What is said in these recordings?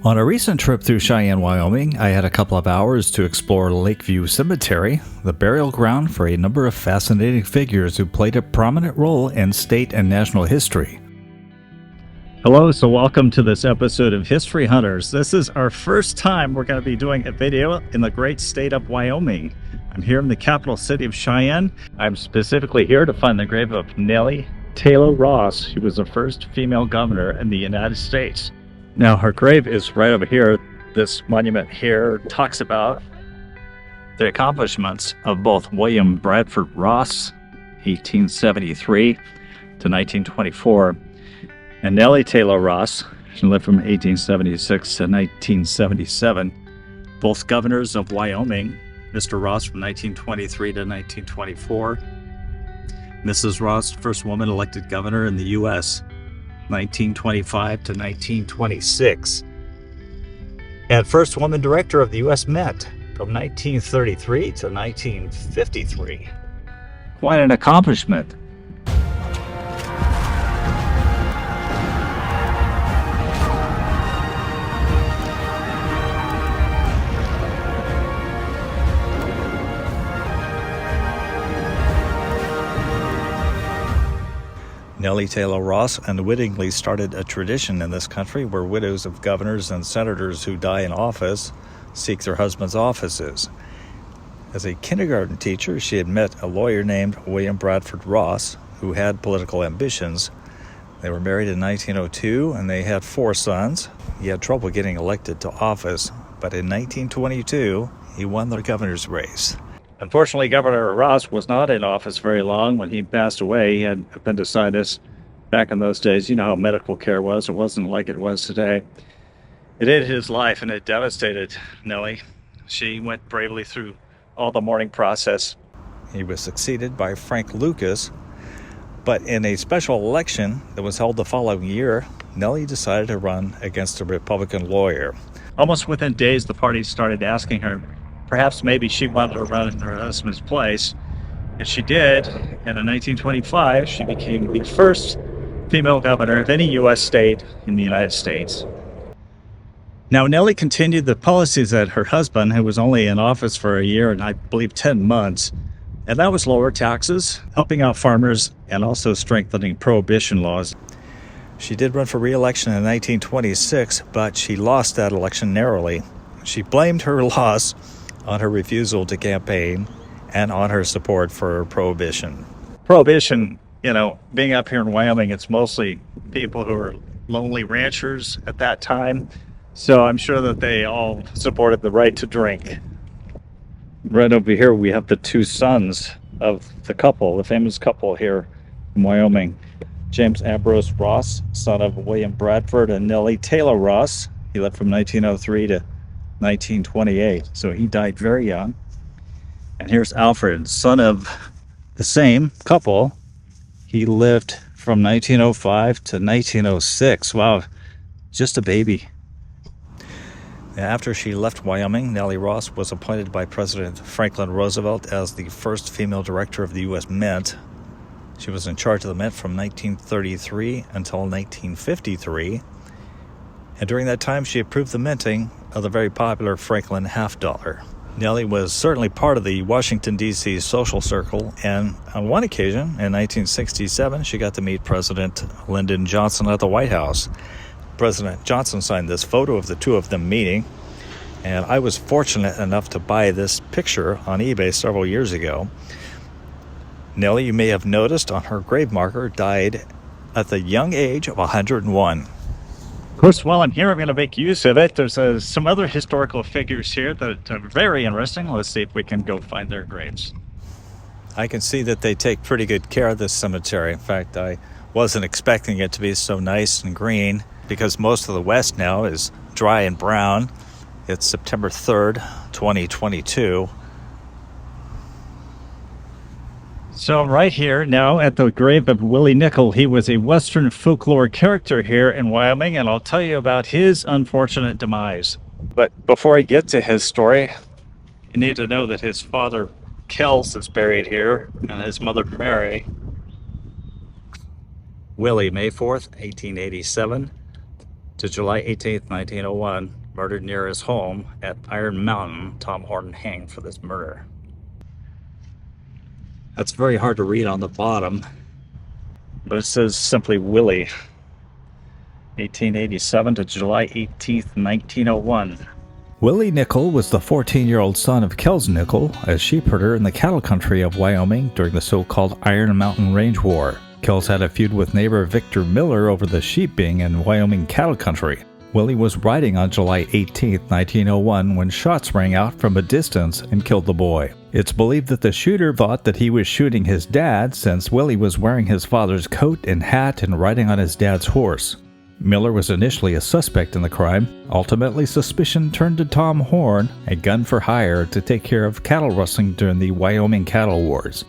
On a recent trip through Cheyenne, Wyoming, I had a couple of hours to explore Lakeview Cemetery, the burial ground for a number of fascinating figures who played a prominent role in state and national history. Hello, so welcome to this episode of History Hunters. This is our first time we're going to be doing a video in the great state of Wyoming. I'm here in the capital city of Cheyenne. I'm specifically here to find the grave of Nellie Tayloe Ross. She was the first female governor in the United States. Now, her grave is right over here. This monument here talks about the accomplishments of both William Bradford Ross, 1873 to 1924, and Nellie Tayloe Ross. She lived from 1876 to 1977, both governors of Wyoming. Mr. Ross from 1923 to 1924. Mrs. Ross, first woman elected governor in the U.S., 1925 to 1926. And first woman director of the U.S. Mint from 1933 to 1953. Quite an accomplishment. Nellie Tayloe Ross unwittingly started a tradition in this country where widows of governors and senators who die in office seek their husbands' offices. As a kindergarten teacher, she had met a lawyer named William Bradford Ross, who had political ambitions. They were married in 1902, and they had 4 sons. He had trouble getting elected to office, but in 1922, he won the governor's race. Unfortunately, Governor Ross was not in office very long when he passed away. He had appendicitis. Back in those days, you know how medical care was. It wasn't like it was today. It ended his life, and it devastated Nellie. She went bravely through all the mourning process. He was succeeded by Frank Lucas, but in a special election that was held the following year, Nellie decided to run against a Republican lawyer. Almost within days, the party started asking her perhaps maybe she wanted to run in her husband's place. And she did, and in 1925, she became the first female governor of any U.S. state in the United States. Now, Nellie continued the policies that her husband, who was only in office for a year and I believe 10 months, and that was lower taxes, helping out farmers, and also strengthening prohibition laws. She did run for re-election in 1926, but she lost that election narrowly. She blamed her loss on her refusal to campaign and on her support for prohibition. Prohibition, being up here in Wyoming, it's mostly people who are lonely ranchers at that time. So I'm sure that they all supported the right to drink. Right over here, we have the 2 sons of the couple, the famous couple here in Wyoming. James Ambrose Ross, son of William Bradford and Nellie Tayloe Ross. He lived from 1903 to 1928, so he died very young. And here's Alfred, son of the same couple. He lived from 1905 to 1906. Wow, just a baby. After she left Wyoming, Nellie Ross was appointed by President Franklin Roosevelt as the first female director of the U.S. Mint. She was in charge of the Mint from 1933 until 1953. And during that time, she approved the minting of the very popular Franklin $50. Nellie was certainly part of the Washington, D.C. social circle, and on one occasion, in 1967, she got to meet President Lyndon Johnson at the White House. President Johnson signed this photo of the 2 of them meeting, and I was fortunate enough to buy this picture on eBay several years ago. Nellie, you may have noticed on her grave marker, died at the young age of 101. Of course, while I'm here, I'm going to make use of it. There's some other historical figures here that are very interesting. Let's see if we can go find their graves. I can see that they take pretty good care of this cemetery. In fact, I wasn't expecting it to be so nice and green because most of the west now is dry and brown. It's September 3rd, 2022. So I'm right here now at the grave of Willie Nickel. He was a Western folklore character here in Wyoming, and I'll tell you about his unfortunate demise. But before I get to his story, you need to know that his father, Kels, is buried here, and his mother, Mary. Willie, May 4th, 1887 to July 18th, 1901, murdered near his home at Iron Mountain. Tom Horton hanged for this murder. That's very hard to read on the bottom, but it says simply Willie, 1887 to July 18th, 1901. Willie Nickel was the 14-year-old son of Kells Nickel, a sheep herder in the cattle country of Wyoming during the so-called Iron Mountain Range War. Kells had a feud with neighbor Victor Miller over the sheep being in Wyoming cattle country. Willie was riding on July 18, 1901, when shots rang out from a distance and killed the boy. It's believed that the shooter thought that he was shooting his dad since Willie was wearing his father's coat and hat and riding on his dad's horse. Miller was initially a suspect in the crime. Ultimately, suspicion turned to Tom Horn, a gun for hire, to take care of cattle rustling during the Wyoming cattle wars.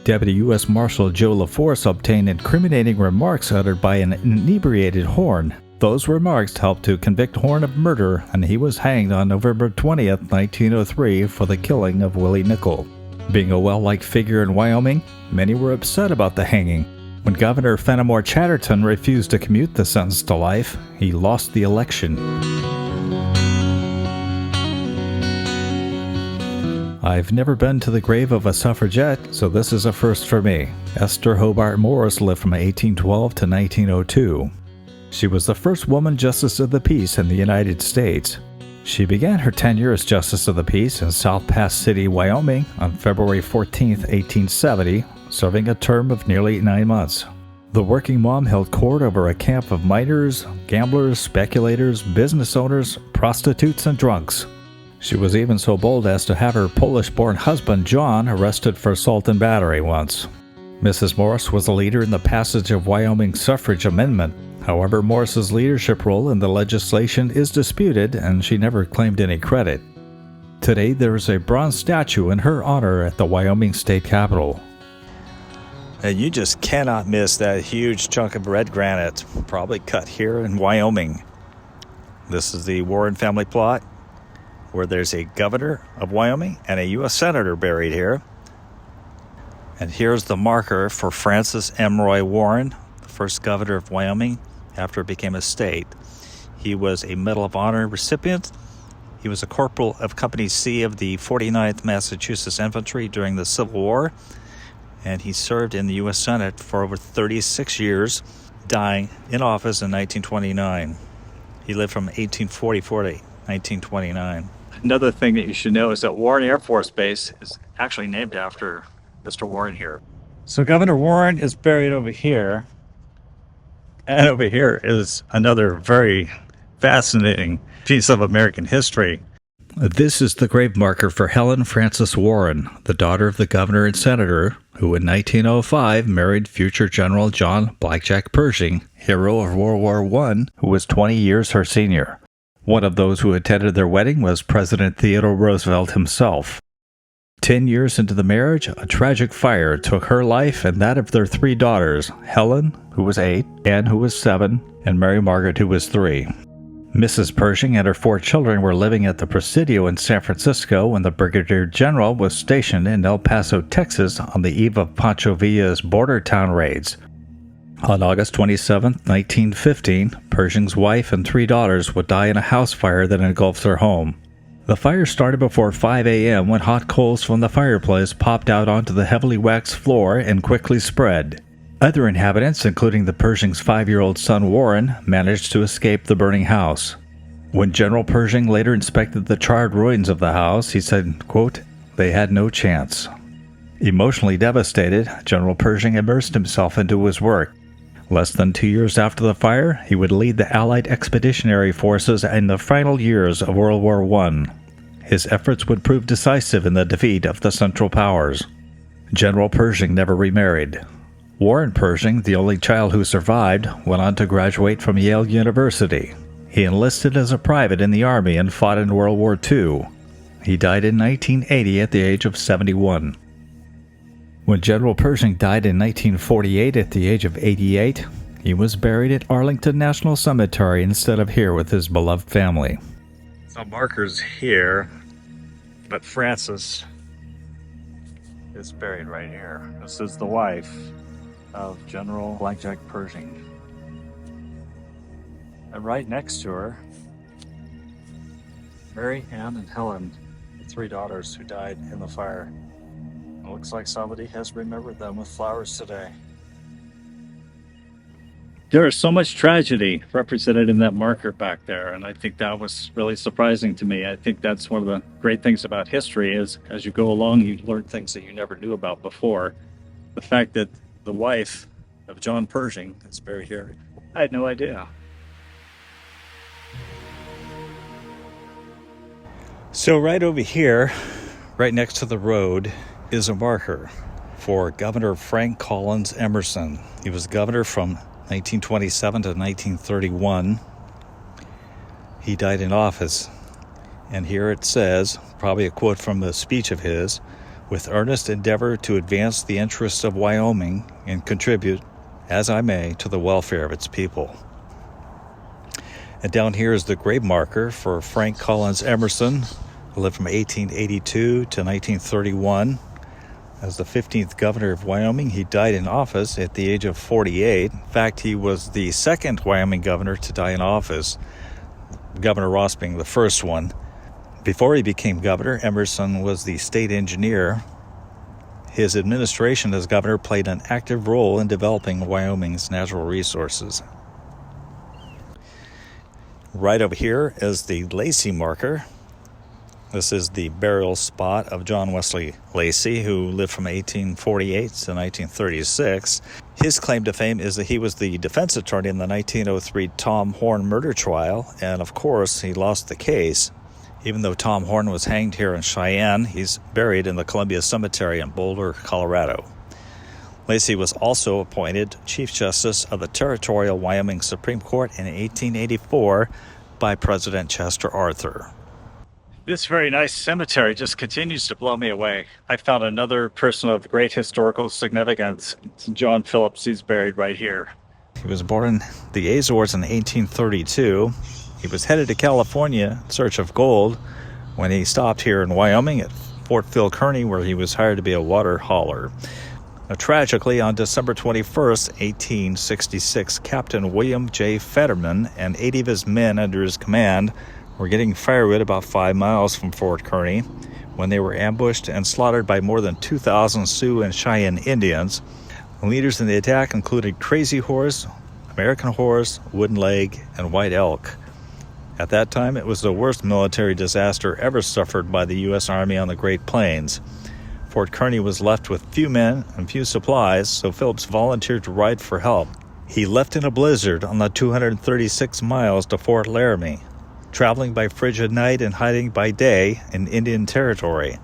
Deputy U.S. Marshal Joe LaForce obtained incriminating remarks uttered by an inebriated Horn. Those remarks helped to convict Horn of murder, and he was hanged on November 20th, 1903 for the killing of Willie Nickel. Being a well-liked figure in Wyoming, many were upset about the hanging. When Governor Fenimore Chatterton refused to commute the sentence to life, he lost the election. I've never been to the grave of a suffragette, so this is a first for me. Esther Hobart Morris lived from 1812 to 1902. She was the first woman Justice of the Peace in the United States. She began her tenure as Justice of the Peace in South Pass City, Wyoming on February 14, 1870, serving a term of nearly 9 months. The working mom held court over a camp of miners, gamblers, speculators, business owners, prostitutes, and drunks. She was even so bold as to have her Polish-born husband, John, arrested for assault and battery once. Mrs. Morris was a leader in the passage of Wyoming's suffrage amendment. However, Morris's leadership role in the legislation is disputed, and she never claimed any credit. Today, there is a bronze statue in her honor at the Wyoming State Capitol. And you just cannot miss that huge chunk of red granite, probably cut here in Wyoming. This is the Warren family plot, where there's a governor of Wyoming and a U.S. senator buried here. And here's the marker for Francis M. Roy Warren, the first governor of Wyoming after it became a state. He was a Medal of Honor recipient. He was a corporal of Company C of the 49th Massachusetts Infantry during the Civil War, and he served in the U.S. Senate for over 36 years, dying in office in 1929. He lived from 1844 to 1929. Another thing that you should know is that Warren Air Force Base is actually named after Mr. Warren here. So Governor Warren is buried over here. And over here is another very fascinating piece of American history. This is the grave marker for Helen Frances Warren, the daughter of the governor and senator, who in 1905 married future General John Blackjack Pershing, hero of World War I, who was 20 years her senior. One of those who attended their wedding was President Theodore Roosevelt himself. 10 years into the marriage, a tragic fire took her life and that of their 3 daughters, Helen, who was 8, Anne, who was 7, and Mary Margaret, who was 3. Mrs. Pershing and her 4 children were living at the Presidio in San Francisco when the Brigadier General was stationed in El Paso, Texas on the eve of Pancho Villa's border town raids. On August 27, 1915, Pershing's wife and 3 daughters would die in a house fire that engulfed their home. The fire started before 5 a.m. when hot coals from the fireplace popped out onto the heavily waxed floor and quickly spread. Other inhabitants, including the Pershing's 5-year-old son Warren, managed to escape the burning house. When General Pershing later inspected the charred ruins of the house, he said, quote, "They had no chance." Emotionally devastated, General Pershing immersed himself into his work. Less than 2 years after the fire, he would lead the Allied Expeditionary Forces in the final years of World War I. His efforts would prove decisive in the defeat of the Central Powers. General Pershing never remarried. Warren Pershing, the only child who survived, went on to graduate from Yale University. He enlisted as a private in the Army and fought in World War II. He died in 1980 at the age of 71. When General Pershing died in 1948 at the age of 88, he was buried at Arlington National Cemetery instead of here with his beloved family. Some markers here, but Frances is buried right here. This is the wife of General Blackjack Pershing. And right next to her, Mary, Ann, and Helen, the three daughters who died in the fire. It looks like somebody has remembered them with flowers today. There is so much tragedy represented in that marker back there, and I think that was really surprising to me. I think that's one of the great things about history is as you go along, you learn things that you never knew about before. The fact that the wife of John Pershing is buried here, I had no idea. So right over here, right next to the road, is a marker for Governor Frank Collins Emerson. He was governor from 1927 to 1931. He died in office. And here it says, probably a quote from a speech of his, "With earnest endeavor to advance the interests of Wyoming and contribute, as I may, to the welfare of its people." And down here is the grave marker for Frank Collins Emerson, who lived from 1882 to 1931. As the 15th governor of Wyoming, he died in office at the age of 48. In fact, he was the second Wyoming governor to die in office, Governor Ross being the first one. Before he became governor, Emerson was the state engineer. His administration as governor played an active role in developing Wyoming's natural resources. Right over here is the Lacey marker. This is the burial spot of John Wesley Lacey, who lived from 1848 to 1936. His claim to fame is that he was the defense attorney in the 1903 Tom Horn murder trial, and of course, he lost the case. Even though Tom Horn was hanged here in Cheyenne, he's buried in the Columbia Cemetery in Boulder, Colorado. Lacey was also appointed Chief Justice of the Territorial Wyoming Supreme Court in 1884 by President Chester Arthur. This very nice cemetery just continues to blow me away. I found another person of great historical significance. It's John Phillips. He's buried right here. He was born in the Azores in 1832. He was headed to California in search of gold when he stopped here in Wyoming at Fort Kearny, where he was hired to be a water hauler. Now, tragically, on December 21st, 1866, Captain William J. Fetterman and 80 of his men under his command were getting firewood about 5 miles from Fort Kearny when they were ambushed and slaughtered by more than 2,000 Sioux and Cheyenne Indians. The leaders in the attack included Crazy Horse, American Horse, Wooden Leg, and White Elk. At that time, it was the worst military disaster ever suffered by the U.S. Army on the Great Plains. Fort Kearny was left with few men and few supplies, so Phillips volunteered to ride for help. He left in a blizzard on the 236 miles to Fort Laramie, traveling by frigid night and hiding by day in Indian Territory.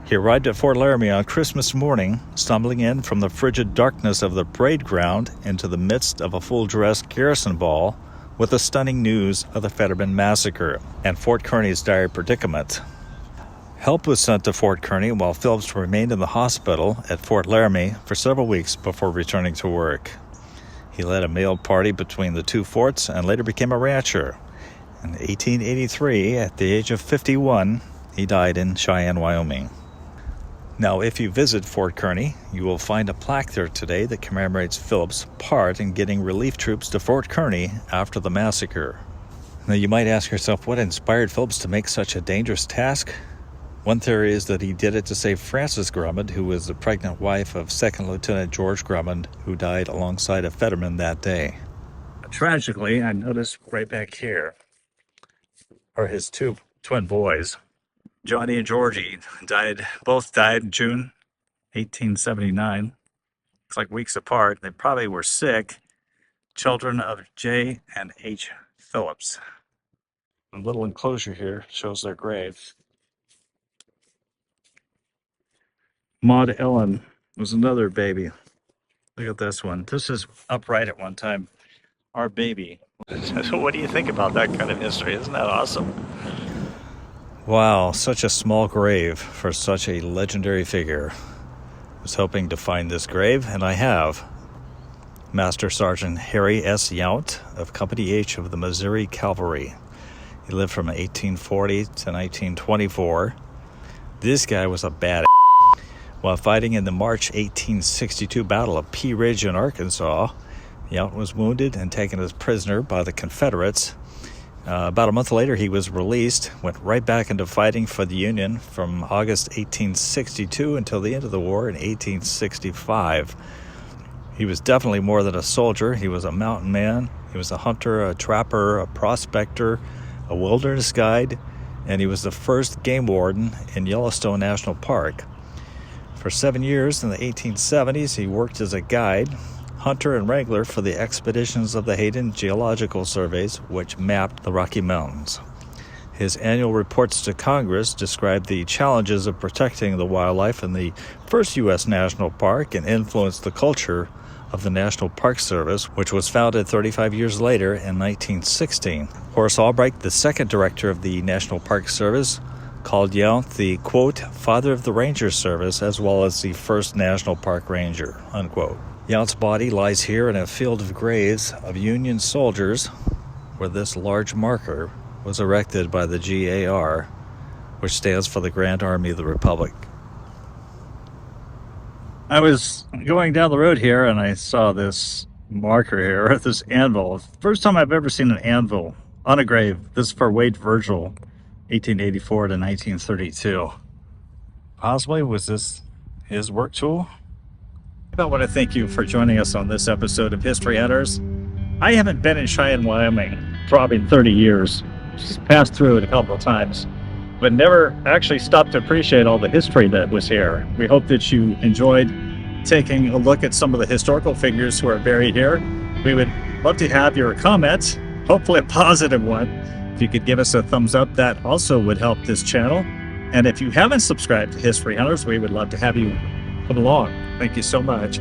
He arrived at Fort Laramie on Christmas morning, stumbling in from the frigid darkness of the parade ground into the midst of a full-dress garrison ball with the stunning news of the Fetterman massacre and Fort Kearny's dire predicament. Help was sent to Fort Kearny while Phillips remained in the hospital at Fort Laramie for several weeks before returning to work. He led a mail party between the two forts and later became a rancher. In 1883, at the age of 51, he died in Cheyenne, Wyoming. Now, if you visit Fort Kearny, you will find a plaque there today that commemorates Phillips' part in getting relief troops to Fort Kearny after the massacre. Now, you might ask yourself, what inspired Phillips to make such a dangerous task? One theory is that he did it to save Frances Grummond, who was the pregnant wife of 2nd Lieutenant George Grummond, who died alongside of Fetterman that day. Tragically, I noticed right back here are his two twin boys. Johnny and Georgie both died in June 1879. Looks like weeks apart. They probably were sick. Children of J. and H. Phillips. A little enclosure here shows their grave. Maud Ellen was another baby. Look at this one. This is upright at one time. Our baby. So what do you think about that kind of history? Isn't that awesome? Wow, such a small grave for such a legendary figure. I was hoping to find this grave, and I have. Master Sergeant Harry S. Yount of Company H of the Missouri Cavalry. He lived from 1840 to 1924. This guy was a badass. While fighting in the March 1862 Battle of Pea Ridge in Arkansas, Yount was wounded and taken as prisoner by the Confederates. About a month later, he was released, went right back into fighting for the Union from August 1862 until the end of the war in 1865. He was definitely more than a soldier. He was a mountain man. He was a hunter, a trapper, a prospector, a wilderness guide, and he was the first game warden in Yellowstone National Park. For 7 years in the 1870s, he worked as a guide, hunter, and wrangler for the expeditions of the Hayden Geological Surveys, which mapped the Rocky Mountains. His annual reports to Congress described the challenges of protecting the wildlife in the first U.S. national park and influenced the culture of the National Park Service, which was founded 35 years later in 1916. Horace Albright, the second director of the National Park Service, called Yount the, quote, father of the Ranger Service, as well as the first National Park Ranger, unquote. Yount's body lies here in a field of graves of Union soldiers where this large marker was erected by the GAR, which stands for the Grand Army of the Republic. I was going down the road here and I saw this marker here, this anvil. First time I've ever seen an anvil on a grave. This is for Wade Virgil, 1884 to 1932. Possibly was this his work tool? I want to thank you for joining us on this episode of History Hunters. I haven't been in Cheyenne, Wyoming for probably 30 years. Just passed through it a couple of times, but never actually stopped to appreciate all the history that was here. We hope that you enjoyed taking a look at some of the historical figures who are buried here. We would love to have your comments, hopefully a positive one. If you could give us a thumbs up, that also would help this channel. And if you haven't subscribed to History Hunters, we would love to have you come along. Thank you so much.